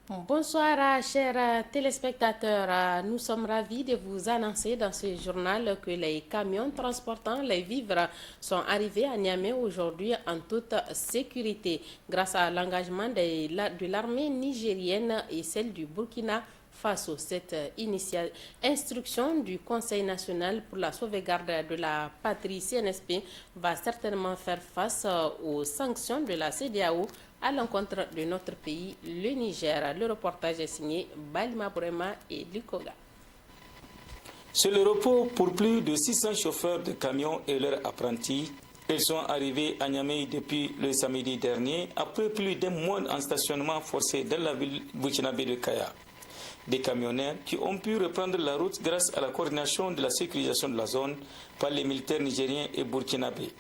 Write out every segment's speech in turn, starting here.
Bonsoir, chers téléspectateurs. Nous sommes ravis de vous annoncer dans ce journal que les camions transportant les vivres sont arrivés à Niamey aujourd'hui en toute sécurité grâce à l'engagement de l'armée nigérienne et celle du Burkina Faso. Cette instruction du Conseil national pour la sauvegarde de la patrie CNSP va certainement faire face aux sanctions de la CEDEAO à l'encontre de notre pays, le Niger. Le reportage est signé Balima Brema et Lukoga. C'est le repos pour plus de 600 chauffeurs de camions et leurs apprentis. Ils sont arrivés à Niamey depuis le samedi dernier, après plus d'un mois en stationnement forcé dans la ville burkinabé de Kaya. Des camionneurs qui ont pu reprendre la route grâce à la coordination de la sécurisation de la zone par les militaires nigériens et burkinabés.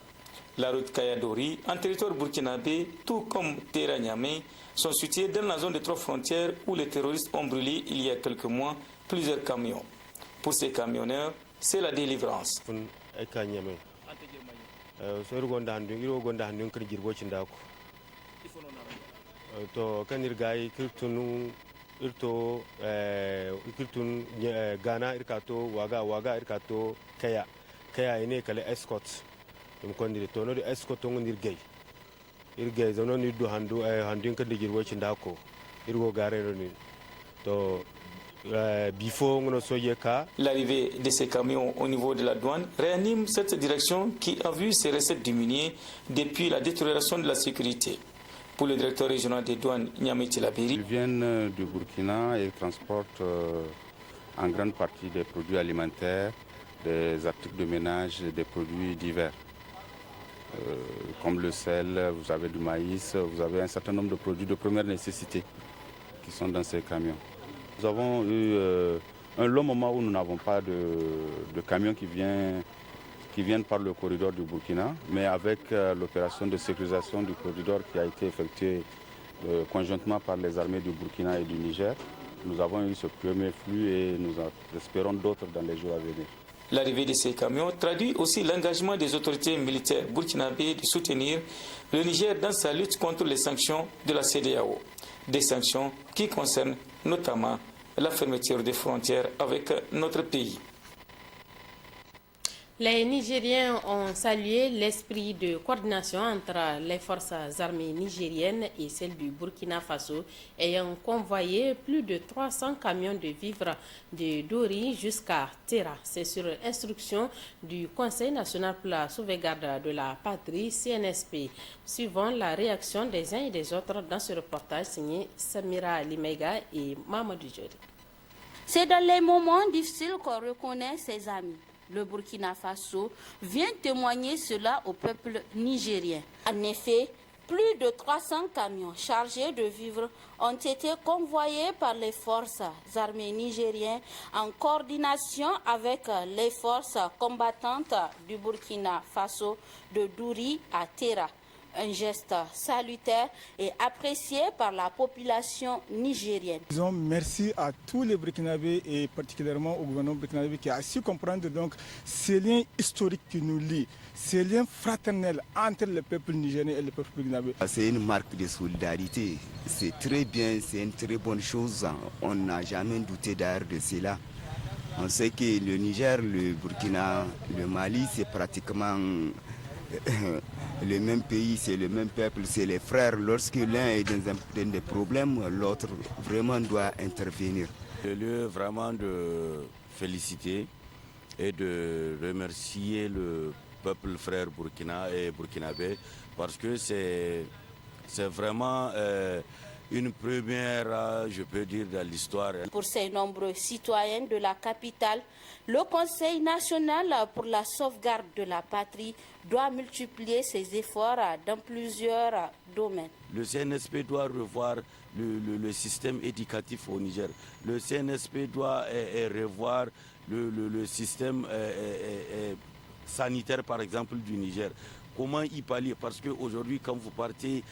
La route Kaya-Dori, en territoire burkinabé, tout comme Tera Niamey, sont situés dans la zone des 3 frontières où les terroristes ont brûlé il y a quelques mois plusieurs camions. Pour ces camionneurs, c'est la délivrance. kondire to no escort to ngondir gay irgay zono ni do handu kan digir wo cindako irgo garero ni to L'arrivée de ces camions au niveau de la douane réanime cette direction qui a vu ses recettes diminuer depuis la détérioration de la sécurité. Pour le directeur régional des douanes, Niamey Tilaberi, ils viennent du Burkina et transportent en grande partie des produits alimentaires, des articles de ménage et des produits divers. Comme le sel, vous avez du maïs, vous avez un certain nombre de produits de première nécessité qui sont dans ces camions. Nous avons eu un long moment où nous n'avons pas de camions qui viennent par le corridor du Burkina, mais avec l'opération de sécurisation du corridor qui a été effectuée conjointement par les armées du Burkina et du Niger, nous avons eu ce premier flux et nous espérons d'autres dans les jours à venir. L'arrivée de ces camions traduit aussi l'engagement des autorités militaires burkinabées de soutenir le Niger dans sa lutte contre les sanctions de la CEDEAO. Des sanctions qui concernent notamment la fermeture des frontières avec notre pays. Les Nigériens ont salué l'esprit de coordination entre les forces armées nigériennes et celles du Burkina Faso, ayant convoyé plus de 300 camions de vivres de Dori jusqu'à Tera. C'est sur instruction du Conseil national pour la sauvegarde de la patrie, CNSP. Suivant la réaction des uns et des autres dans ce reportage signé Samira Limega et Mamadou Djori. C'est dans les moments difficiles qu'on reconnaît ses amis. Le Burkina Faso vient témoigner cela au peuple nigérien. En effet, plus de 300 camions chargés de vivres ont été convoyés par les forces armées nigériennes en coordination avec les forces combattantes du Burkina Faso de Douri à Tera. Un geste salutaire et apprécié par la population nigérienne. Disons merci à tous les Burkinabés et particulièrement au gouvernement burkinabé qui a su comprendre donc ces liens historiques qui nous lient, ces liens fraternels entre le peuple nigérien et le peuple burkinabé. C'est une marque de solidarité, c'est très bien, c'est une très bonne chose, on n'a jamais douté d'ailleurs de cela. On sait que le Niger, le Burkina, le Mali, c'est pratiquement le même pays, c'est le même peuple, c'est les frères. Lorsque l'un est dans des problèmes, l'autre vraiment doit intervenir. C'est le lieu vraiment de féliciter et de remercier le peuple frère burkina et burkinabé parce que c'est vraiment une première, je peux dire, dans l'histoire. Pour ces nombreux citoyens de la capitale, le Conseil national pour la sauvegarde de la patrie doit multiplier ses efforts dans plusieurs domaines. Le CNSP doit revoir le système éducatif au Niger. Le CNSP doit revoir le système sanitaire, par exemple, du Niger. Comment y pallier? Parce qu'aujourd'hui, quand vous partez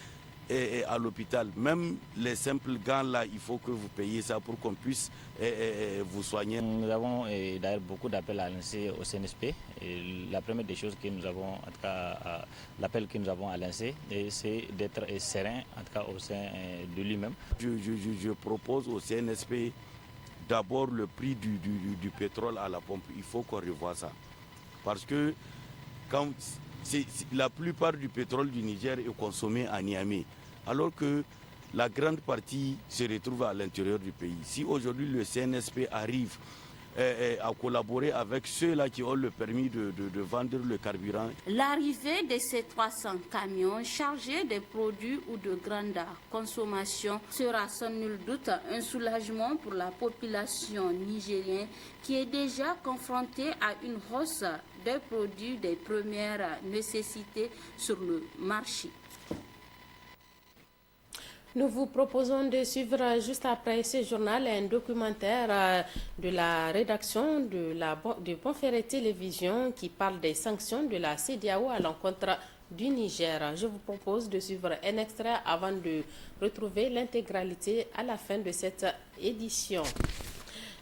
à l'hôpital. Même les simples gants là, il faut que vous payiez ça pour qu'on puisse vous soigner. Nous avons d'ailleurs beaucoup d'appels à lancer au CNSP. Et la première des choses que nous avons, en tout cas l'appel que nous avons à lancer, c'est d'être serein, en tout cas au sein de lui-même. Je propose au CNSP d'abord le prix du pétrole à la pompe. Il faut qu'on revoie ça. Parce que la plupart du pétrole du Niger est consommé à Niamey, alors que la grande partie se retrouve à l'intérieur du pays. Si aujourd'hui le CNSP arrive à collaborer avec ceux-là qui ont le permis de vendre le carburant. L'arrivée de ces 300 camions chargés de produits ou de grande consommation sera sans nul doute un soulagement pour la population nigérienne qui est déjà confrontée à une hausse des produits de première nécessité sur le marché. Nous vous proposons de suivre juste après ce journal un documentaire de la rédaction de Bonferré Télévision qui parle des sanctions de la CEDEAO à l'encontre du Niger. Je vous propose de suivre un extrait avant de retrouver l'intégralité à la fin de cette édition.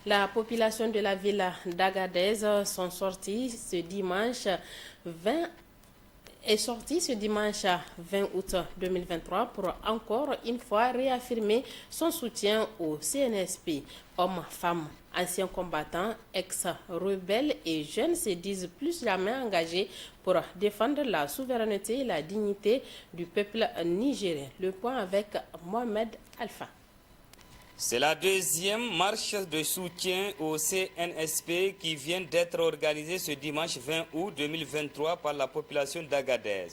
La population de la ville d'Agadez sont sortis ce dimanche 20 août 2023 pour encore une fois réaffirmer son soutien au CNSP. Hommes, femmes, anciens combattants, ex-rebelles et jeunes se disent plus jamais engagés pour défendre la souveraineté et la dignité du peuple nigérien. Le point avec Mohamed Alpha. C'est la deuxième marche de soutien au CNSP qui vient d'être organisée ce dimanche 20 août 2023 par la population d'Agadez.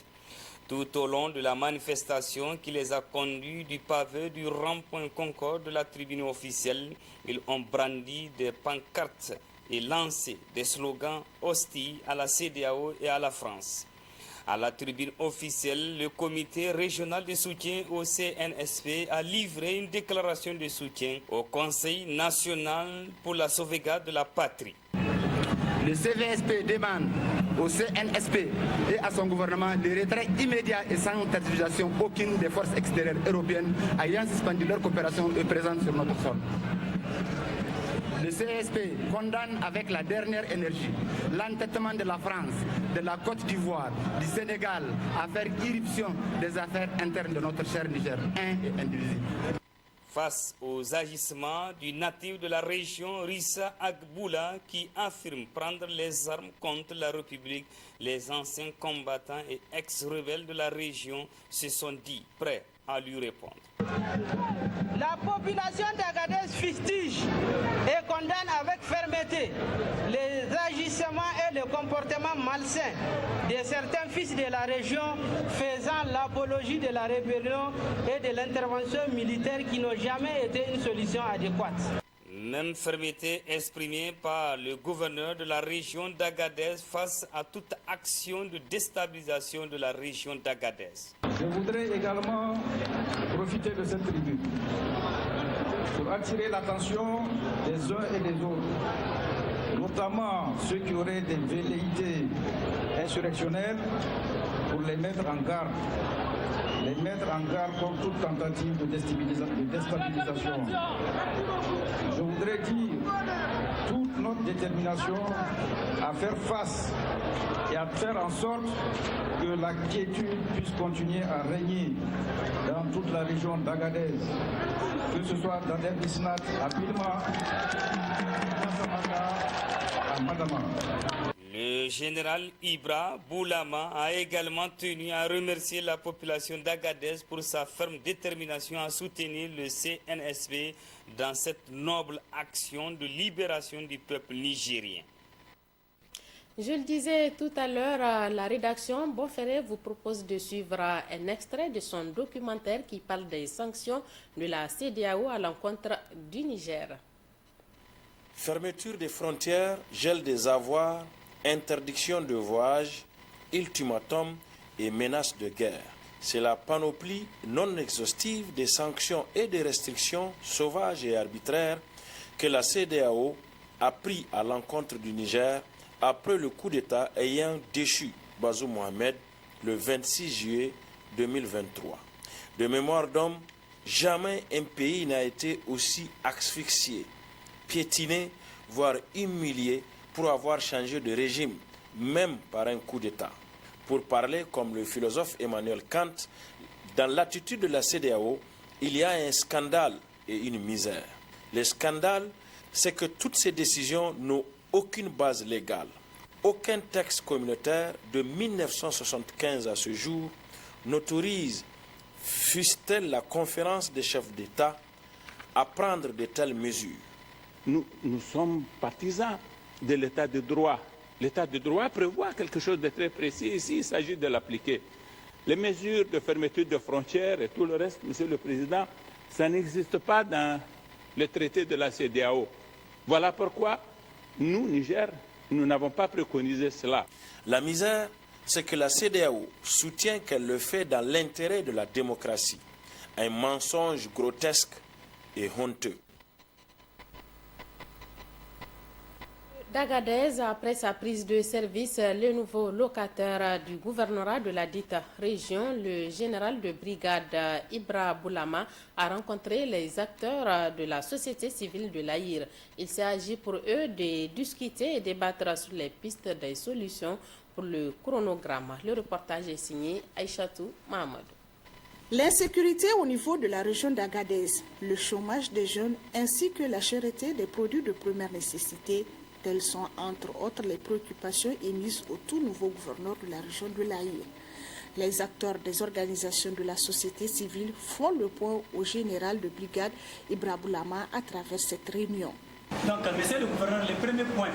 Tout au long de la manifestation qui les a conduits du pavé du rond-point Concorde de la tribune officielle, ils ont brandi des pancartes et lancé des slogans hostiles à la CEDEAO et à la France. À la tribune officielle, le comité régional de soutien au CNSP a livré une déclaration de soutien au Conseil national pour la sauvegarde de la patrie. Le CVSP demande au CNSP et à son gouvernement le retrait immédiat et sans tergiversation aucune des forces extérieures européennes ayant suspendu leur coopération et présentes sur notre sol. Le CSP condamne avec la dernière énergie l'entêtement de la France, de la Côte d'Ivoire, du Sénégal à faire irruption des affaires internes de notre cher Niger, un et indivisible. Face aux agissements du natif de la région Rissa Agboula qui affirme prendre les armes contre la République, les anciens combattants et ex-rebelles de la région se sont dit prêts à lui répondre. La population d'Agadez fustige et condamne avec fermeté les agissements et le comportement malsain de certains fils de la région faisant l'apologie de la rébellion et de l'intervention militaire qui n'ont jamais été une solution adéquate. Même fermeté exprimée par le gouverneur de la région d'Agadez face à toute action de déstabilisation de la région d'Agadez. Je voudrais également profiter de cette tribune pour attirer l'attention des uns et des autres, notamment ceux qui auraient des velléités insurrectionnelles, pour les mettre en garde. Les mettre en garde contre toute tentative de déstabilisation. Je voudrais dire toute notre détermination à faire face et à faire en sorte que la quiétude puisse continuer à régner dans toute la région d'Agadez, que ce soit dans Derbisnat, à Bilma, à Madama. Le général Ibra Boulama a également tenu à remercier la population d'Agadez pour sa ferme détermination à soutenir le CNSP dans cette noble action de libération du peuple nigérien. Je le disais tout à l'heure, la rédaction Bonferré vous propose de suivre un extrait de son documentaire qui parle des sanctions de la CEDEAO à l'encontre du Niger. Fermeture des frontières, gel des avoirs, interdiction de voyage, ultimatum et menaces de guerre. C'est la panoplie non exhaustive des sanctions et des restrictions sauvages et arbitraires que la CEDEAO a pris à l'encontre du Niger après le coup d'État ayant déchu Bazoum Mohamed le 26 juillet 2023. De mémoire d'homme, jamais un pays n'a été aussi asphyxié, piétiné, voire humilié pour avoir changé de régime, même par un coup d'État. Pour parler comme le philosophe Emmanuel Kant, dans l'attitude de la CEDEAO, il y a un scandale et une misère. Le scandale, c'est que toutes ces décisions n'ont aucune base légale. Aucun texte communautaire de 1975 à ce jour n'autorise, fût-elle la conférence des chefs d'État, à prendre de telles mesures. Nous sommes partisans de l'état de droit. L'état de droit prévoit quelque chose de très précis. Ici, il s'agit de l'appliquer. Les mesures de fermeture de frontières et tout le reste, Monsieur le Président, ça n'existe pas dans le traité de la CEDEAO. Voilà pourquoi nous, Niger, nous n'avons pas préconisé cela. La misère, c'est que la CEDEAO soutient qu'elle le fait dans l'intérêt de la démocratie. Un mensonge grotesque et honteux. D'Agadez, après sa prise de service, le nouveau locataire du gouvernorat de la dite région, le général de brigade Ibra Boulama, a rencontré les acteurs de la société civile de l'Aïr. Il s'agit pour eux de discuter et débattre sur les pistes des solutions pour le chronogramme. Le reportage est signé Aïchatou Mahamadou. L'insécurité au niveau de la région d'Agadez, le chômage des jeunes ainsi que la cherté des produits de première nécessité, telles sont entre autres les préoccupations émises au tout nouveau gouverneur de la région de l'Aïr. Les acteurs des organisations de la société civile font le point au général de brigade Ibra Boulama à travers cette réunion. Donc, monsieur le gouverneur, le premier point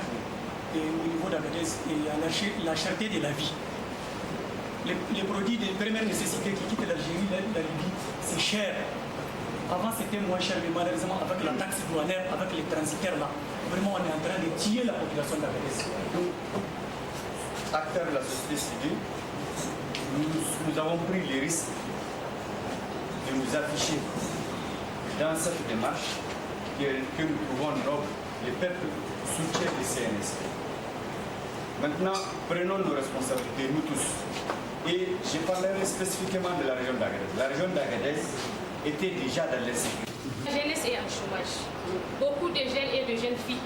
au niveau d'Agadez est la cherté de la vie. Les produits de première nécessité qui quittent l'Algérie, la Libye, c'est cher. Avant, c'était moins cher, mais malheureusement, avec la taxe douanière, avec les transitaires là, vraiment, on est en train de tuer la population d'Agadez. Nous, acteurs de la société civile, nous avons pris les risques de nous afficher dans cette démarche que nous pouvons donc, le peuple soutient le CNSP. Maintenant, prenons nos responsabilités, nous tous. Et je parlerai spécifiquement de la région d'Agadez. La région d'Agadez était déjà dans l'insécurité. La jeunesse est en chômage. Beaucoup de jeunes et de jeunes filles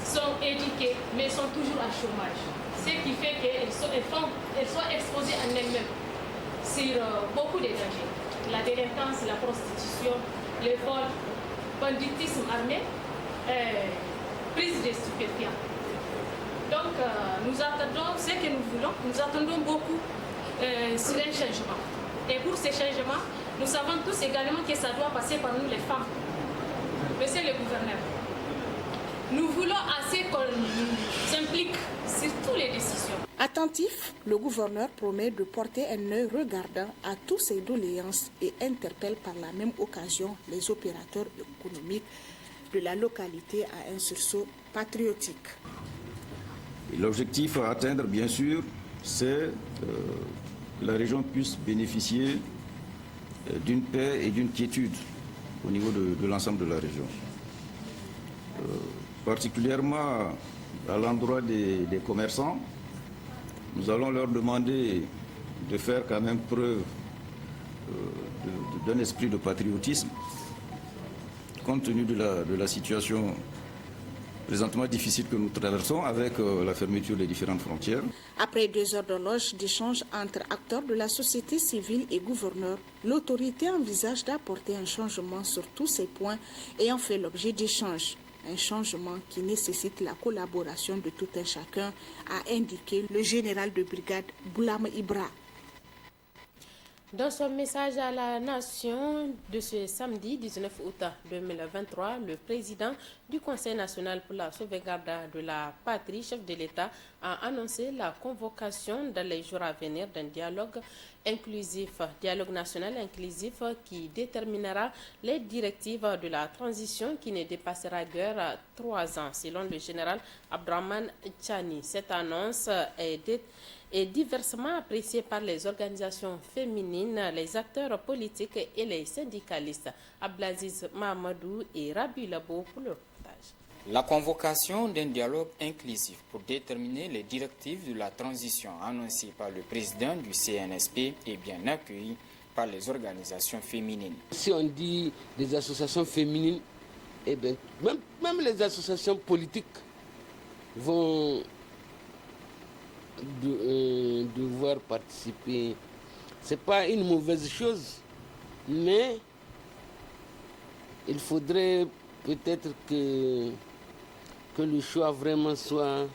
sont éduquées, mais sont toujours en chômage. Ce qui fait qu'elles sont exposées en elles-mêmes sur beaucoup de dangers. La délinquance, la prostitution, le vol, banditisme armé, prise de stupéfiants. Donc nous attendons ce que nous voulons, nous attendons beaucoup sur un changement. Et pour ce changement, nous savons tous également que ça doit passer par nous les femmes. Monsieur le gouverneur, nous voulons assez qu'on s'implique sur toutes les décisions. Attentif, le gouverneur promet de porter un œil regardant à tous ces doléances et interpelle par la même occasion les opérateurs économiques de la localité à un sursaut patriotique. L'objectif à atteindre, bien sûr, c'est que la région puisse bénéficier d'une paix et d'une quiétude au niveau de l'ensemble de la région. Particulièrement à l'endroit des commerçants, nous allons leur demander de faire quand même preuve d'un esprit de patriotisme, compte tenu de la situation présentement difficile que nous traversons avec la fermeture des différentes frontières. Après 2 heures d'horloge d'échange entre acteurs de la société civile et gouverneurs, l'autorité envisage d'apporter un changement sur tous ces points ayant fait l'objet d'échanges. Un changement qui nécessite la collaboration de tout un chacun, a indiqué le général de brigade Boulama Ibra. Dans son message à la nation de ce samedi 19 août 2023, le président du Conseil national pour la sauvegarde de la patrie, chef de l'État, a annoncé la convocation dans les jours à venir d'un dialogue national inclusif qui déterminera les directives de la transition qui ne dépassera guère 3 ans, selon le général Abdraman Tchani. Cette annonce est diversement appréciée par les organisations féminines, les acteurs politiques et les syndicalistes. Abdelaziz Mahamadou et Rabi Labo pour le reportage. La convocation d'un dialogue inclusif pour déterminer les directives de la transition annoncée par le président du CNSP est bien accueillie par les organisations féminines. Si on dit des associations féminines, eh bien, même les associations politiques vont devoir participer. Ce n'est pas une mauvaise chose, mais il faudrait peut-être que le choix vraiment soit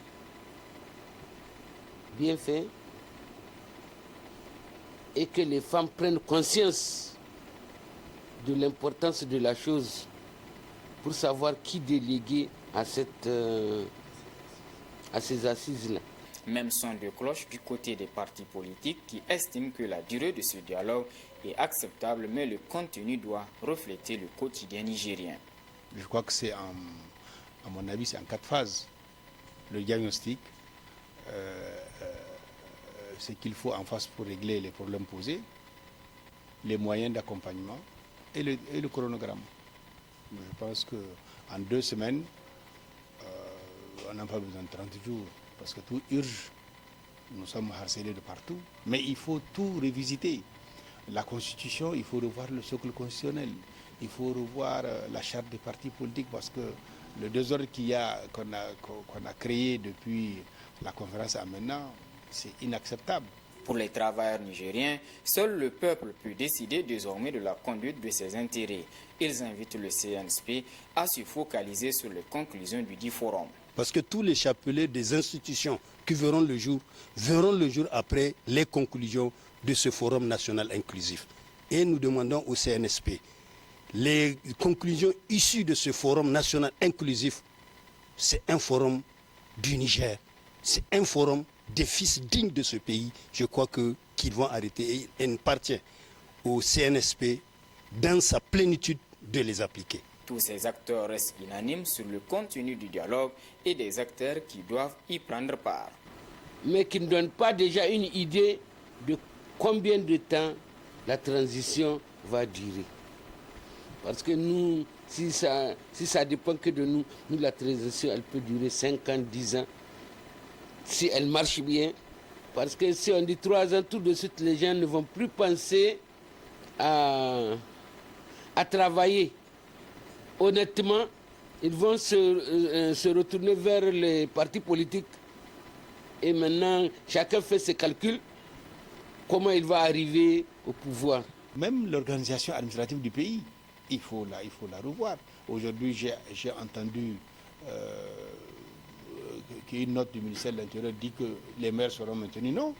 bien fait et que les femmes prennent conscience de l'importance de la chose pour savoir qui déléguer à ces assises-là. Même son de cloche du côté des partis politiques qui estiment que la durée de ce dialogue est acceptable, mais le contenu doit refléter le quotidien nigérien. Je crois que c'est, à mon avis, c'est en 4 phases. Le diagnostic, ce qu'il faut en face pour régler les problèmes posés, les moyens d'accompagnement et le chronogramme. Je pense qu'en 2 semaines, on n'a pas besoin de 30 jours. Parce que tout urge, nous sommes harcelés de partout, mais il faut tout révisiter. La Constitution, il faut revoir le socle constitutionnel, il faut revoir la charte des partis politiques, parce que le désordre qu'on a créé depuis la conférence à maintenant, c'est inacceptable. Pour les travailleurs nigériens, seul le peuple peut décider désormais de la conduite de ses intérêts. Ils invitent le CNSP à se focaliser sur les conclusions du dit forum. Parce que tous les chapelets des institutions qui verront le jour après les conclusions de ce forum national inclusif. Et nous demandons au CNSP, les conclusions issues de ce forum national inclusif, c'est un forum du Niger, c'est un forum des fils dignes de ce pays. Je crois qu'ils vont arrêter et il appartient au CNSP dans sa plénitude de les appliquer. Tous ces acteurs restent unanimes sur le contenu du dialogue et des acteurs qui doivent y prendre part. Mais qui ne donnent pas déjà une idée de combien de temps la transition va durer. Parce que nous, si ça dépend que de nous, la transition, elle peut durer 5 ans, 10 ans, si elle marche bien. Parce que si on dit 3 ans, tout de suite, les gens ne vont plus penser à travailler. Honnêtement, ils vont se retourner vers les partis politiques. Et maintenant, chacun fait ses calculs, comment il va arriver au pouvoir. Même l'organisation administrative du pays, il faut la revoir. Aujourd'hui, j'ai entendu qu'une note du ministère de l'Intérieur dit que les maires seront maintenus. Non.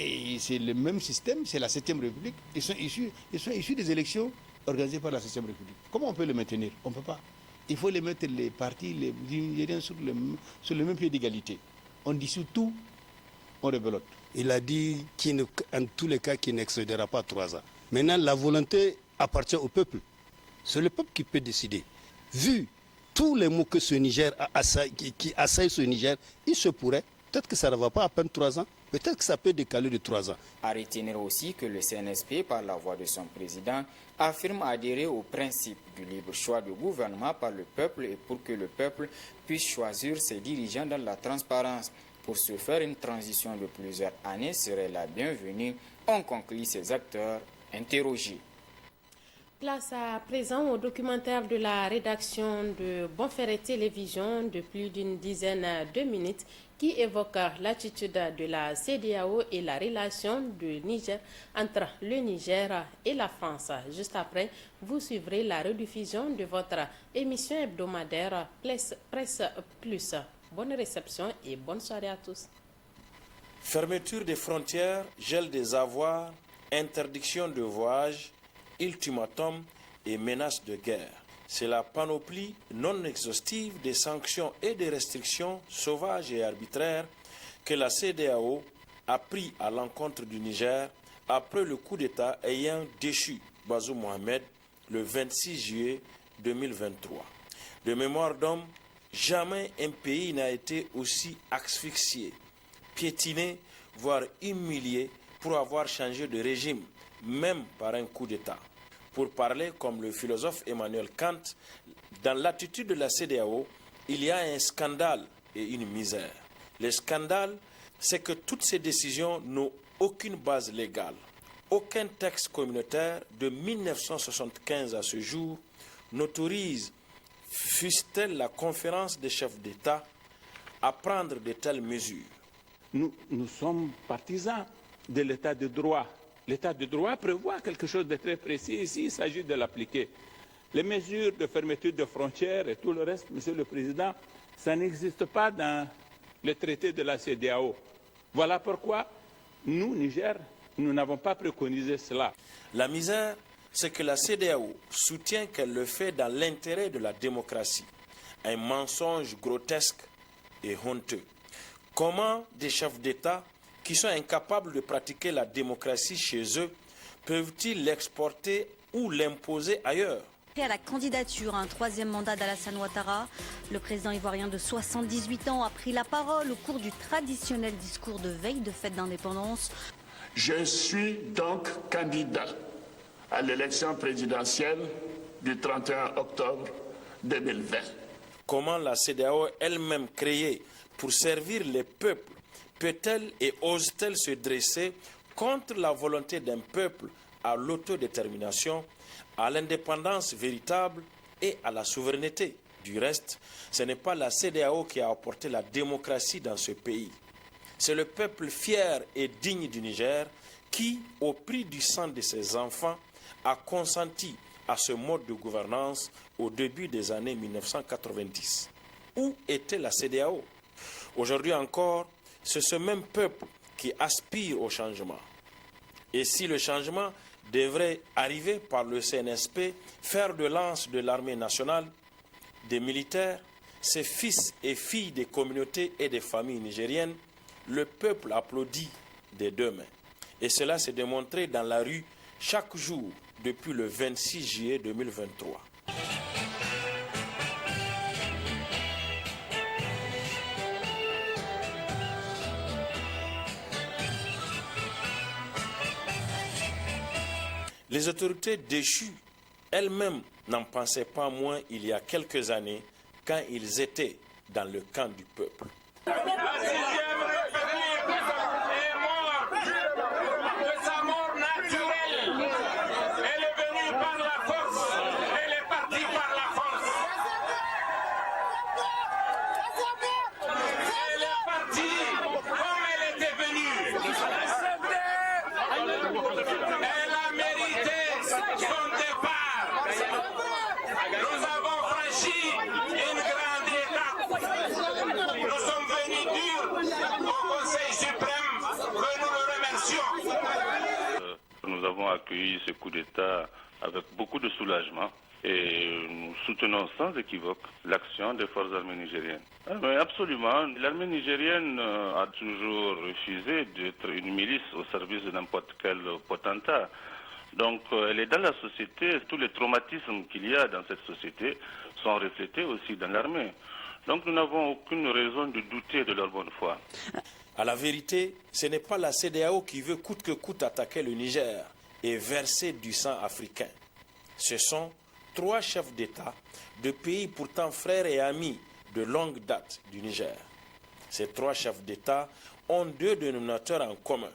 Et c'est le même système, c'est la 7e République. Ils sont issus des élections organisées par la 7e République. Comment on peut les maintenir? On ne peut pas. Il faut les mettre, les partis, les Nigériens sur le même pied d'égalité. On dissout tout, on rebelote. Il a dit qu'en tous les cas, qu'il n'excédera pas 3 ans. Maintenant, la volonté appartient au peuple. C'est le peuple qui peut décider. Vu tous les mots que ce Niger qui assaillent ce Niger, il se pourrait, peut-être que ça ne va pas à peine 3 ans, peut-être que ça peut décaler de 3 ans. À retenir aussi que le CNSP, par la voix de son président, affirme adhérer au principe du libre choix du gouvernement par le peuple et pour que le peuple puisse choisir ses dirigeants dans la transparence. Pour se faire, une transition de plusieurs années serait la bienvenue, ont conclu ces acteurs interrogés. Place à présent au documentaire de la rédaction de Bonferré Télévision de plus d'une dizaine de minutes qui évoque l'attitude de la CEDEAO et la relation entre le Niger et la France. Juste après, vous suivrez la rediffusion de votre émission hebdomadaire Presse Plus. Bonne réception et bonne soirée à tous. Fermeture des frontières, gel des avoirs, interdiction de voyage, ultimatum et menaces de guerre. C'est la panoplie non exhaustive des sanctions et des restrictions sauvages et arbitraires que la CEDEAO a pris à l'encontre du Niger après le coup d'État ayant déchu Bazoum Mohamed le 26 juillet 2023. De mémoire d'homme, jamais un pays n'a été aussi asphyxié, piétiné, voire humilié pour avoir changé de régime, même par un coup d'État. Pour parler comme le philosophe Emmanuel Kant, dans l'attitude de la CEDEAO, il y a un scandale et une misère. Le scandale, c'est que toutes ces décisions n'ont aucune base légale. aucun texte communautaire de 1975 à ce jour n'autorise, fût-elle la conférence des chefs d'État, à prendre de telles mesures. Nous sommes partisans de l'état de droit. L'état de droit prévoit quelque chose de très précis. Ici, il s'agit de l'appliquer. Les mesures de fermeture de frontières et tout le reste, Monsieur le Président, ça n'existe pas dans le traité de la CEDEAO. Voilà pourquoi nous, Niger, nous n'avons pas préconisé cela. La misère, c'est que la CEDEAO soutient qu'elle le fait dans l'intérêt de la démocratie. Un mensonge grotesque et honteux. Comment des chefs d'État qui sont incapables de pratiquer la démocratie chez eux peuvent-ils l'exporter ou l'imposer ailleurs? À la candidature à un troisième mandat d'Alassane Ouattara, le président ivoirien de 78 ans a pris la parole au cours du traditionnel discours de veille de fête d'indépendance. Je suis donc candidat à l'élection présidentielle du 31 octobre 2020. Comment la CEDEAO elle-même créée pour servir les peuples peut-elle et ose-t-elle se dresser contre la volonté d'un peuple à l'autodétermination, à l'indépendance véritable et à la souveraineté? Du reste, ce n'est pas la CEDEAO qui a apporté la démocratie dans ce pays. C'est le peuple fier et digne du Niger qui, au prix du sang de ses enfants, a consenti à ce mode de gouvernance au début des années 1990. Où était la CEDEAO? Aujourd'hui encore, c'est ce même peuple qui aspire au changement. Et si le changement devrait arriver par le CNSP, fer de lance de l'armée nationale, des militaires, ses fils et filles des communautés et des familles nigériennes, le peuple applaudit des deux mains. Et cela s'est démontré dans la rue chaque jour depuis le 26 juillet 2023. Les autorités déchues elles-mêmes n'en pensaient pas moins il y a quelques années quand ils étaient dans le camp du peuple. Nous avons accueilli ce coup d'État avec beaucoup de soulagement et nous soutenons sans équivoque l'action des forces armées nigériennes. Mais absolument, l'armée nigérienne a toujours refusé d'être une milice au service de n'importe quel potentat. Donc elle est dans la société, tous les traumatismes qu'il y a dans cette société sont reflétés aussi dans l'armée. Donc nous n'avons aucune raison de douter de leur bonne foi. À la vérité, ce n'est pas la CEDEAO qui veut coûte que coûte attaquer le Niger et verser du sang africain. Ce sont trois chefs d'État de pays pourtant frères et amis de longue date du Niger. Ces trois chefs d'État ont deux dénominateurs en commun.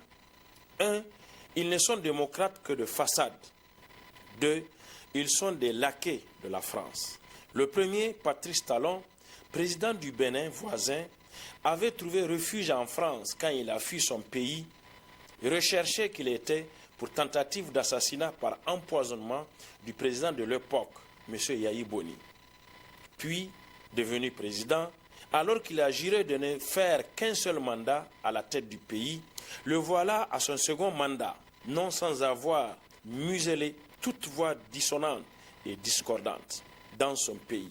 Un, ils ne sont démocrates que de façade. Deux, ils sont des laquais de la France. Le premier, Patrice Talon, président du Bénin voisin, avait trouvé refuge en France quand il a fui son pays, recherché qu'il était pour tentative d'assassinat par empoisonnement du président de l'époque, M. Yahi Boni. Puis, devenu président, alors qu'il a juré de ne faire qu'un seul mandat à la tête du pays, le voilà à son second mandat, non sans avoir muselé toute voix dissonante et discordante dans son pays.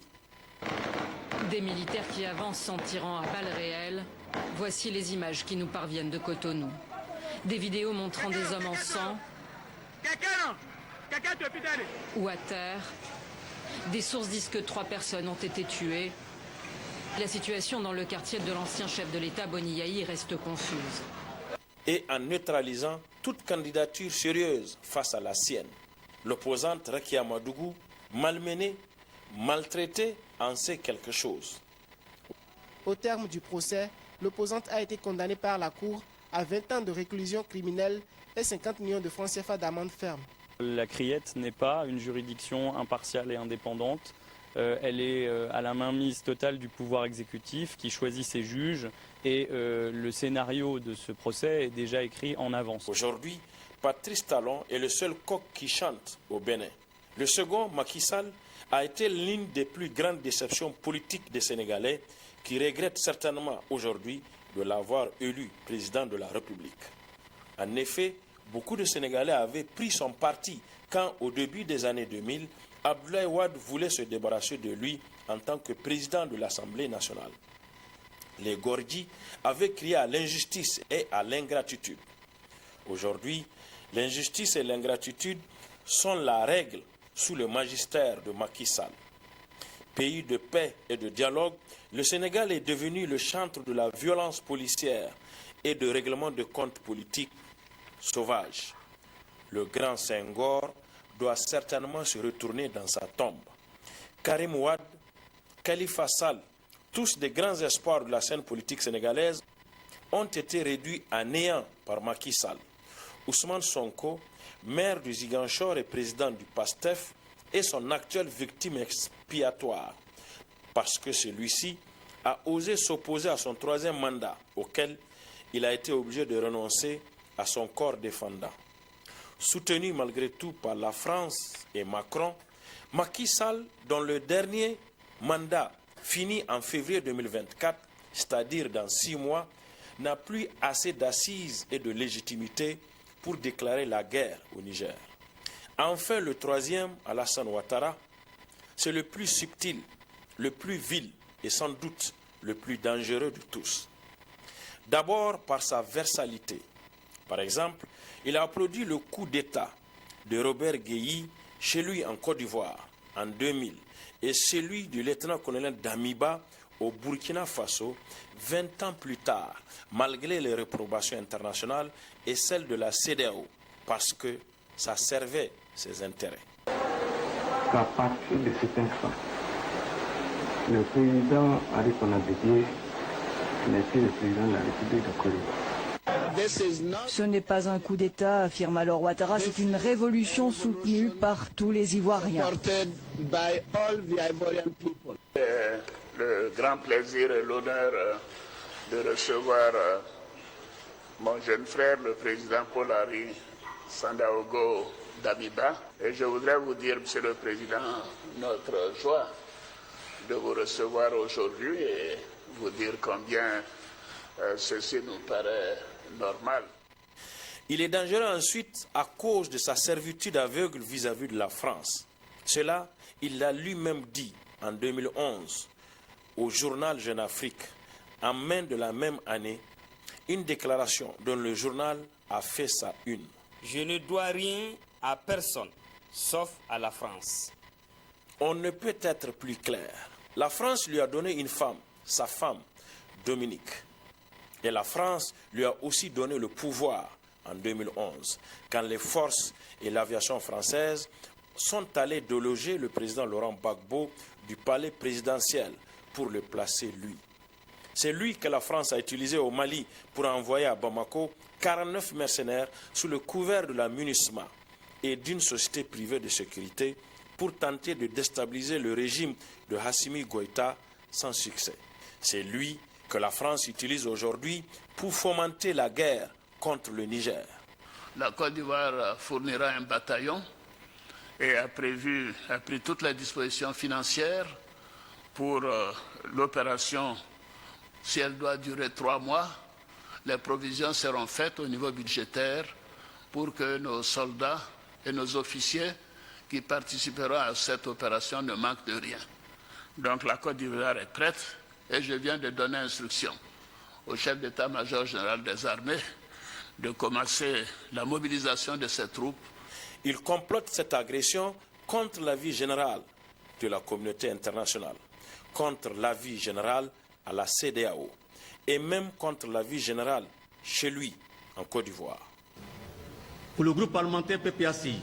Des militaires qui avancent en tirant à balles réelles. Voici les images qui nous parviennent de Cotonou. Des vidéos montrant des hommes en sang ou à terre. Des sources disent que 3 personnes ont été tuées. La situation dans le quartier de l'ancien chef de l'État, Boni Yahi, reste confuse. Et en neutralisant toute candidature sérieuse face à la sienne, l'opposante Rakia Madougou, malmenée, maltraitée, en sait quelque chose. Au terme du procès, l'opposante a été condamnée par la Cour à 20 ans de réclusion criminelle et 50 millions de francs CFA d'amende ferme. La Criette n'est pas une juridiction impartiale et indépendante. Elle est à la mainmise totale du pouvoir exécutif qui choisit ses juges et le scénario de ce procès est déjà écrit en avance. Aujourd'hui, Patrice Talon est le seul coq qui chante au Bénin. Le second, Macky Sall, a été l'une des plus grandes déceptions politiques des Sénégalais qui regrettent certainement aujourd'hui de l'avoir élu président de la République. En effet, beaucoup de Sénégalais avaient pris son parti quand, au début des années 2000, Abdoulaye Wade voulait se débarrasser de lui en tant que président de l'Assemblée nationale. Les Gordis avaient crié à l'injustice et à l'ingratitude. Aujourd'hui, l'injustice et l'ingratitude sont la règle sous le magistère de Macky Sall. Pays de paix et de dialogue, le Sénégal est devenu le chantre de la violence policière et de règlement de comptes politiques sauvages. Le grand Senghor doit certainement se retourner dans sa tombe. Karim Wade, Khalifa Sall, tous des grands espoirs de la scène politique sénégalaise, ont été réduits à néant par Macky Sall. Ousmane Sonko, maire du Ziguinchor et président du PASTEF, est son actuelle victime expiatoire, parce que celui-ci a osé s'opposer à son troisième mandat, auquel il a été obligé de renoncer à son corps défendant. Soutenu malgré tout par la France et Macron, Macky Sall, dont le dernier mandat finit en février 2024, c'est-à-dire dans 6 mois, n'a plus assez d'assises et de légitimité pour déclarer la guerre au Niger. Enfin, le troisième, Alassane Ouattara, c'est le plus subtil, le plus vil et sans doute le plus dangereux de tous. D'abord par sa versalité. Par exemple, il a applaudi le coup d'État de Robert Guéhi chez lui en Côte d'Ivoire en 2000 et celui du lieutenant-colonel Damiba au Burkina Faso 20 ans plus tard, malgré les réprobations internationales et celles de la CEDEAO, parce que ça servait ses intérêts. Qu'à partir de cet instant, le président Ali Konabédié n'est plus le président de la République de Côte d'Ivoire. Ce n'est pas un coup d'État, affirme alors Ouattara, c'est une révolution soutenue par tous les Ivoiriens. Le grand plaisir et l'honneur de recevoir mon jeune frère, le président Paul-Henri Sandaogo Damiba. Et je voudrais vous dire, Monsieur le Président, notre joie de vous recevoir aujourd'hui et vous dire combien ceci nous paraît normal. Il est dangereux ensuite à cause de sa servitude aveugle vis-à-vis de la France. Cela, il l'a lui-même dit en 2011 au journal Jeune Afrique, en mai de la même année, une déclaration dont le journal a fait sa une. Je ne dois rien à personne, sauf à la France. On ne peut être plus clair. La France lui a donné une femme, sa femme, Dominique. Et la France lui a aussi donné le pouvoir en 2011, quand les forces et l'aviation française sont allés déloger le président Laurent Gbagbo du palais présidentiel pour le placer lui. C'est lui que la France a utilisé au Mali pour envoyer à Bamako 49 mercenaires sous le couvert de la MINUSMA et d'une société privée de sécurité pour tenter de déstabiliser le régime de Assimi Goïta sans succès. C'est lui que la France utilise aujourd'hui pour fomenter la guerre contre le Niger. La Côte d'Ivoire fournira un bataillon et a pris toutes les dispositions financières pour l'opération. Si elle doit durer 3 mois, les provisions seront faites au niveau budgétaire pour que nos soldats et nos officiers qui participeront à cette opération ne manquent de rien. Donc la Côte d'Ivoire est prête et je viens de donner instruction au chef d'état-major général des armées de commencer la mobilisation de ces troupes. Il complote cette agression contre l'avis général de la communauté internationale, contre l'avis général à la CEDEAO et même contre l'avis général chez lui en Côte d'Ivoire. Pour le groupe parlementaire PPACI,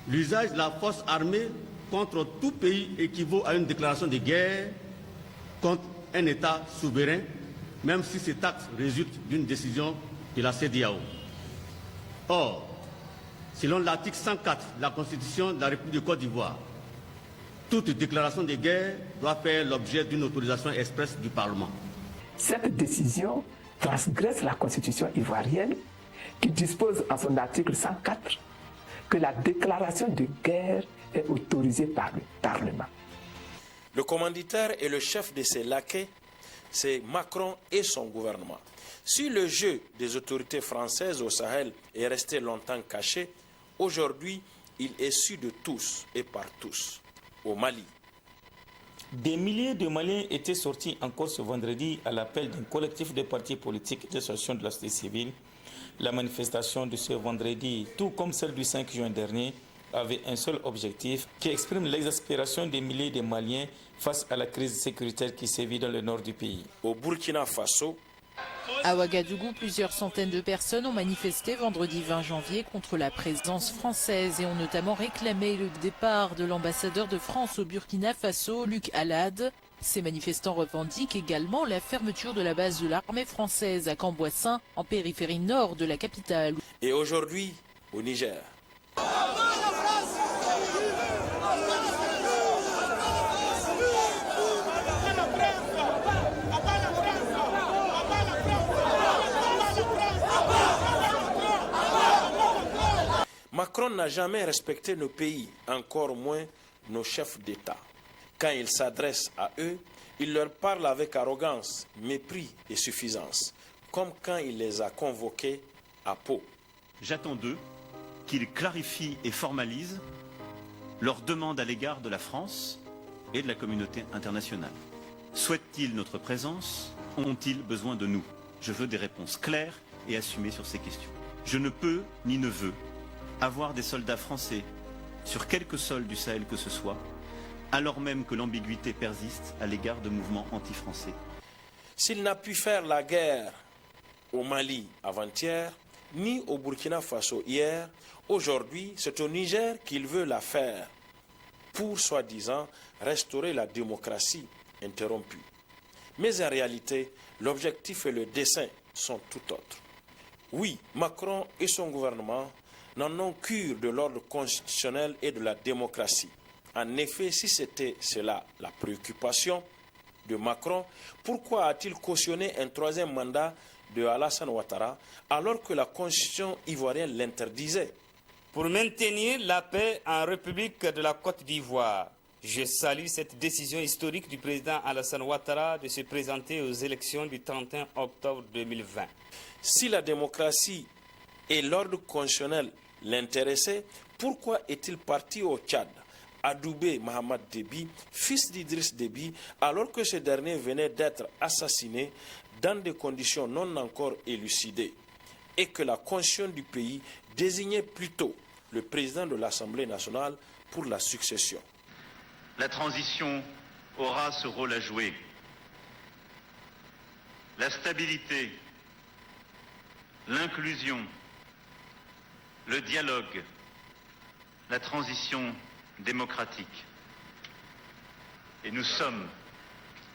l'usage de la force armée contre tout pays équivaut à une déclaration de guerre contre un État souverain, même si cet acte résulte d'une décision de la CEDEAO. Or, selon l'article 104 de la Constitution de la République de Côte d'Ivoire, toute déclaration de guerre doit faire l'objet d'une autorisation expresse du Parlement. Cette décision transgresse la Constitution ivoirienne qui dispose en son article 104 que la déclaration de guerre est autorisée par le Parlement. Le commanditaire et le chef de ces laquais, c'est Macron et son gouvernement. Si le jeu des autorités françaises au Sahel est resté longtemps caché, aujourd'hui, il est su de tous et par tous. Au Mali, des milliers de Maliens étaient sortis encore ce vendredi à l'appel d'un collectif de partis politiques et d'associations de la société civile. La manifestation de ce vendredi, tout comme celle du 5 juin dernier, avait un seul objectif qui exprime l'exaspération des milliers de Maliens face à la crise sécuritaire qui sévit dans le nord du pays. Au Burkina Faso, à Ouagadougou, plusieurs centaines de personnes ont manifesté vendredi 20 janvier contre la présence française et ont notamment réclamé le départ de l'ambassadeur de France au Burkina Faso, Luc Alade. Ces manifestants revendiquent également la fermeture de la base de l'armée française à Camboissin, en périphérie nord de la capitale. Et aujourd'hui, au Niger. Macron n'a jamais respecté nos pays, encore moins nos chefs d'État. Quand il s'adresse à eux, il leur parle avec arrogance, mépris et suffisance, comme quand il les a convoqués à Pau. J'attends d'eux qu'ils clarifient et formalisent leurs demandes à l'égard de la France et de la communauté internationale. Souhaitent-ils notre présence? Ont-ils besoin de nous? Je veux des réponses claires et assumées sur ces questions. Je ne peux ni ne veux avoir des soldats français sur quelque sol du Sahel que ce soit, alors même que l'ambiguïté persiste à l'égard de mouvements anti-français. S'il n'a pu faire la guerre au Mali avant-hier, ni au Burkina Faso hier, aujourd'hui, c'est au Niger qu'il veut la faire pour, soi-disant, restaurer la démocratie interrompue. Mais en réalité, l'objectif et le dessein sont tout autres. Oui, Macron et son gouvernement n'en ont cure de l'ordre constitutionnel et de la démocratie. En effet, si c'était cela la préoccupation de Macron, pourquoi a-t-il cautionné un troisième mandat de Alassane Ouattara alors que la constitution ivoirienne l'interdisait? Pour maintenir la paix en République de la Côte d'Ivoire, je salue cette décision historique du président Alassane Ouattara de se présenter aux élections du 31 octobre 2020. Si la démocratie et l'ordre constitutionnel l'intéressaient, pourquoi est-il parti au Tchad, à Doubé Mohamed Déby, fils d'Idriss Déby, alors que ce dernier venait d'être assassiné dans des conditions non encore élucidées, et que la constitution du pays désignait plutôt le président de l'Assemblée nationale pour la succession? La transition aura ce rôle à jouer. La stabilité, l'inclusion, le dialogue, la transition démocratique. Et nous sommes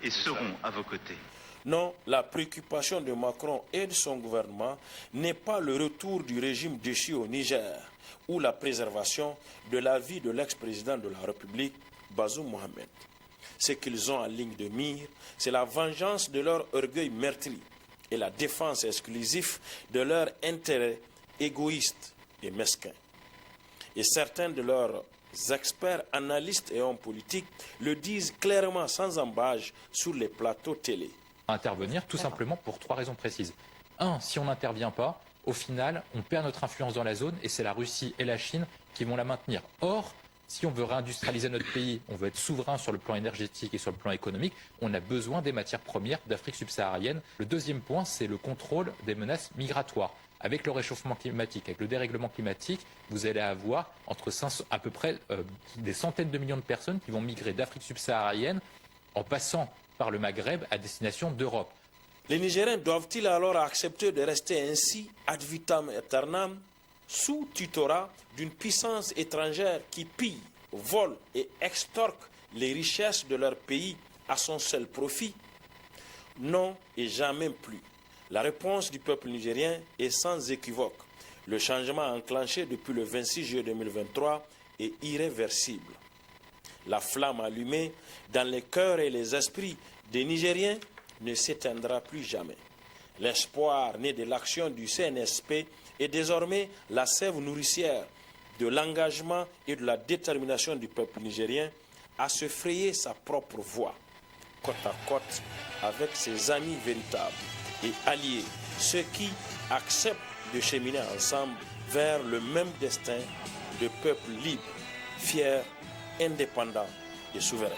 et serons à vos côtés. Non, la préoccupation de Macron et de son gouvernement n'est pas le retour du régime déchu au Niger ou la préservation de la vie de l'ex-président de la République, Bazoum Mohamed. Ce qu'ils ont en ligne de mire, c'est la vengeance de leur orgueil meurtri et la défense exclusive de leurs intérêts égoïstes et mesquins. Et certains de leurs experts, analystes et hommes politiques le disent clairement sans embâche sur les plateaux télé. Intervenir tout simplement pour 3 raisons précises. 1, si on n'intervient pas, au final, on perd notre influence dans la zone et c'est la Russie et la Chine qui vont la maintenir. Or, si on veut réindustrialiser notre pays, on veut être souverain sur le plan énergétique et sur le plan économique, on a besoin des matières premières d'Afrique subsaharienne. Le deuxième point, c'est le contrôle des menaces migratoires. Avec le réchauffement climatique, avec le dérèglement climatique, vous allez avoir entre 500, à peu près des centaines de millions de personnes qui vont migrer d'Afrique subsaharienne en passant par le Maghreb à destination d'Europe. Les Nigériens doivent-ils alors accepter de rester ainsi ad vitam aeternam sous tutorat d'une puissance étrangère qui pille, vole et extorque les richesses de leur pays à son seul profit? Non et jamais plus. La réponse du peuple nigérien est sans équivoque. Le changement enclenché depuis le 26 juillet 2023 est irréversible. La flamme allumée dans les cœurs et les esprits des Nigériens ne s'éteindra plus jamais. L'espoir né de l'action du CNSP est désormais la sève nourricière de l'engagement et de la détermination du peuple nigérien à se frayer sa propre voie, côte à côte avec ses amis véritables et alliés, ceux qui acceptent de cheminer ensemble vers le même destin de peuple libre, fier, indépendant et souverain.